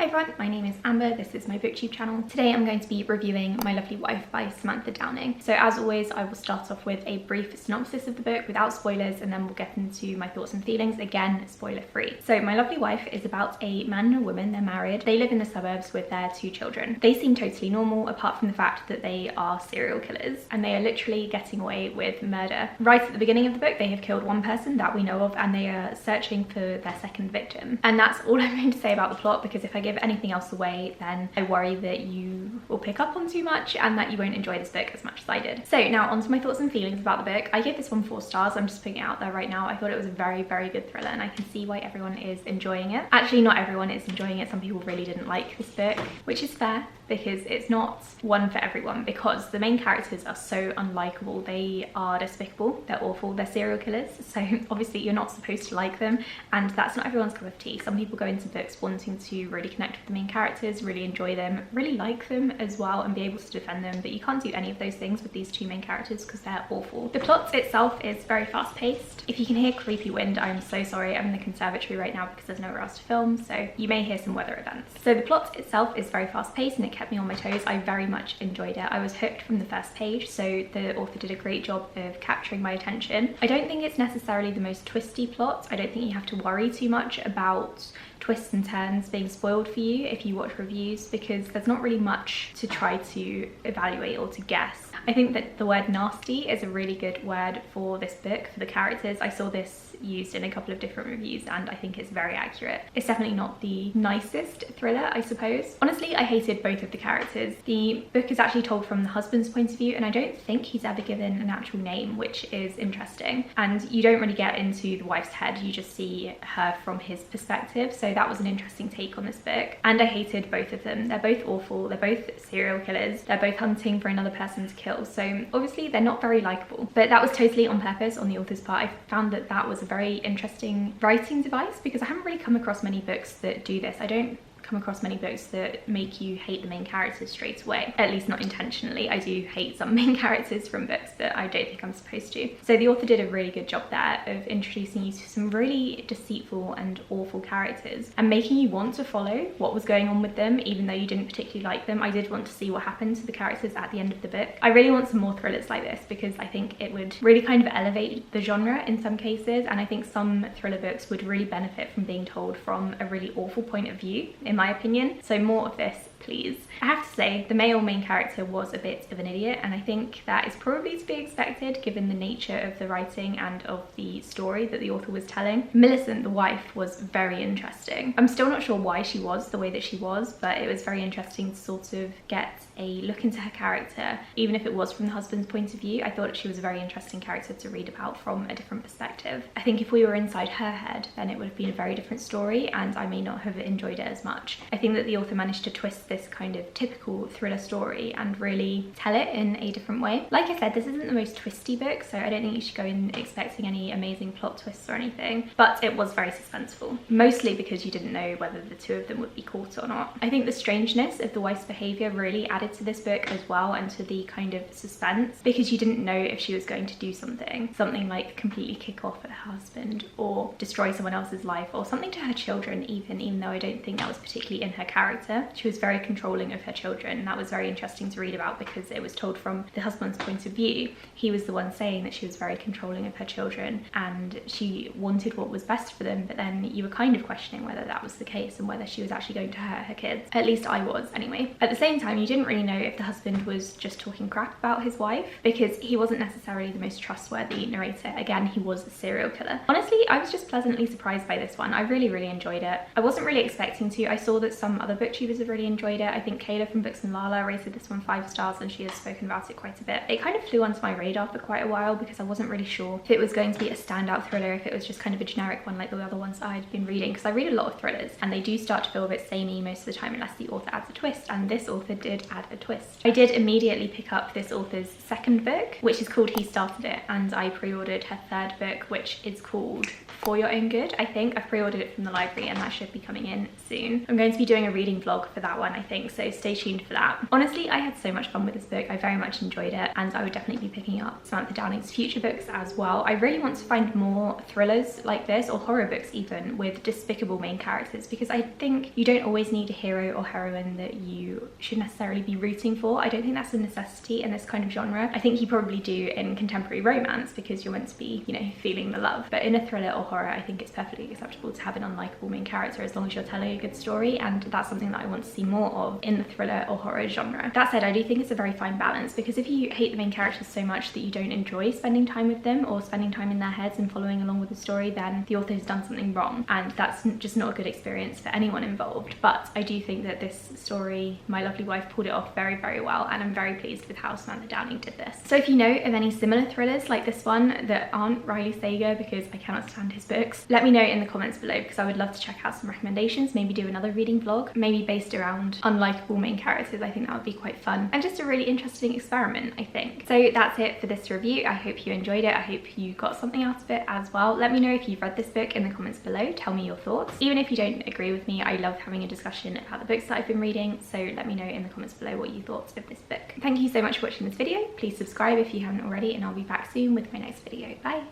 everyone, my name is Amber, this is my booktube channel. Today I'm going to be reviewing My Lovely Wife by Samantha Downing. So as always, I will start off with a brief synopsis of the book without spoilers, and then we'll get into my thoughts and feelings, again spoiler free. So My Lovely Wife is about a man and a woman. They're married, they live in the suburbs with their 2 children. They seem totally normal apart from the fact that they are serial killers and they are literally getting away with murder. Right at the beginning of the book they have killed one person that we know of, and they are searching for their second victim. And that's all I'm going to say about the plot, because if I give anything else away then I worry that you will pick up on too much and that you won't enjoy this book as much as I did. So now on to my thoughts and feelings about the book. I gave this one 4 stars. I'm just putting it out there right now. I thought it was a very good thriller, and I can see why everyone is enjoying it. Actually, not everyone is enjoying it. Some people really didn't like this book, which is fair, because it's not one for everyone, because the main characters are so unlikable. They are despicable, they're awful, they're serial killers, so obviously you're not supposed to like them, and that's not everyone's cup of tea. Some people go into books wanting to really connect with the main characters, really enjoy them, really like them as well, and be able to defend them, but you can't do any of those things with these 2 main characters because they're awful. The plot itself is very fast-paced. If you can hear creepy wind, I'm so sorry. I'm in the conservatory right now because there's nowhere else to film, so you may hear some weather events. So the plot itself is very fast-paced and it kept me on my toes. I very much enjoyed it. I was hooked from the first page, so the author did a great job of capturing my attention. I don't think it's necessarily the most twisty plot. I don't think you have to worry too much about twists and turns being spoiled for you if you watch reviews, because there's not really much to try to evaluate or to guess. I think that the word nasty is a really good word for this book, for the characters. I saw this used in a couple of different reviews and I think it's very accurate. It's definitely not the nicest thriller, I suppose. Honestly, I hated both of the characters. The book is actually told from the husband's point of view, and I don't think he's ever given an actual name, which is interesting. And you don't really get into the wife's head, you just see her from his perspective. So that was an interesting take on this book. And I hated both of them. They're both awful, they're both serial killers, they're both hunting for another person to kill. So obviously they're not very likable, but that was totally on purpose on the author's part. I found that that was a very interesting writing device, because I haven't really come across many books that do this. I don't come across many books that make you hate the main characters straight away, at least not intentionally. I do hate some main characters from books, but I don't think I'm supposed to. So the author did a really good job there of introducing you to some really deceitful and awful characters and making you want to follow what was going on with them, even though you didn't particularly like them. I did want to see what happened to the characters at the end of the book. I really want some more thrillers like this, because I think it would really kind of elevate the genre in some cases, and I think some thriller books would really benefit from being told from a really awful point of view, in my opinion. So more of this, please. I have to say, the male main character was a bit of an idiot, and I think that is probably to be expected given the nature of the writing and of the story that the author was telling. Millicent, the wife, was very interesting. I'm still not sure why she was the way that she was, but it was very interesting to sort of get a look into her character, even if it was from the husband's point of view. I thought she was a very interesting character to read about from a different perspective. I think if we were inside her head, then it would have been a very different story, and I may not have enjoyed it as much. I think that the author managed to twist this kind of typical thriller story and really tell it in a different way. Like I said, this isn't the most twisty book, so I don't think you should go in expecting any amazing plot twists or anything, but it was very suspenseful, mostly because you didn't know whether the 2 of them would be caught or not. I think the strangeness of the wife's behaviour really added to this book as well, and to the kind of suspense, because you didn't know if she was going to do something like completely kick off at her husband or destroy someone else's life, or something to her children even though I don't think that was particularly in her character. She was very controlling of her children, and that was very interesting to read about because it was told from the husband's point of view. He was the one saying that she was very controlling of her children and she wanted what was best for them, but then you were kind of questioning whether that was the case and whether she was actually going to hurt her kids. At least I was, anyway. At the same time, you didn't really know if the husband was just talking crap about his wife, because he wasn't necessarily the most trustworthy narrator. Again, he was a serial killer. Honestly, I was just pleasantly surprised by this one. I really enjoyed it. I wasn't really expecting to. I saw that some other booktubers have really enjoyed it. I think Kayla from Books and Lala rated this one 5 stars, and she has spoken about it quite a bit. It kind of flew onto my radar for quite a while because I wasn't really sure if it was going to be a standout thriller, if it was just kind of a generic one like the other ones I'd been reading, because I read a lot of thrillers and they do start to feel a bit samey most of the time unless the author adds a twist, and this author did add a twist. I did immediately pick up this author's second book, which is called He Started It, and I pre-ordered her 3rd book, which is called For Your Own Good. I think I've pre-ordered it from the library and that should be coming in soon. I'm going to be doing a reading vlog for that one. I think, so stay tuned for that. Honestly, I had so much fun with this book. I very much enjoyed it, and I would definitely be picking up Samantha Downing's future books as well. I really want to find more thrillers like this, or horror books even, with despicable main characters, because I think you don't always need a hero or heroine that you should necessarily be rooting for. I don't think that's a necessity in this kind of genre. I think you probably do in contemporary romance because you're meant to be, you know, feeling the love. But in a thriller or horror, I think it's perfectly acceptable to have an unlikable main character as long as you're telling a good story, and that's something that I want to see more of in the thriller or horror genre. That said, I do think it's a very fine balance, because if you hate the main characters so much that you don't enjoy spending time with them or spending time in their heads and following along with the story, then the author has done something wrong, and that's just not a good experience for anyone involved. But I do think that this story, My Lovely Wife, pulled it off very, very well, and I'm very pleased with how Samantha Downing did this. So if you know of any similar thrillers like this one that aren't Riley Sager, because I cannot stand his books, let me know in the comments below, because I would love to check out some recommendations, maybe do another reading vlog, maybe based around unlikable main characters. I think that would be quite fun and just a really interesting experiment, I think. So that's it for this review. I hope you enjoyed it. I hope you got something out of it as well. Let me know if you've read this book in the comments below. Tell me your thoughts. Even if you don't agree with me, I love having a discussion about the books that I've been reading, so let me know in the comments below what you thought of this book. Thank you so much for watching this video. Please subscribe if you haven't already, and I'll be back soon with my next video. Bye!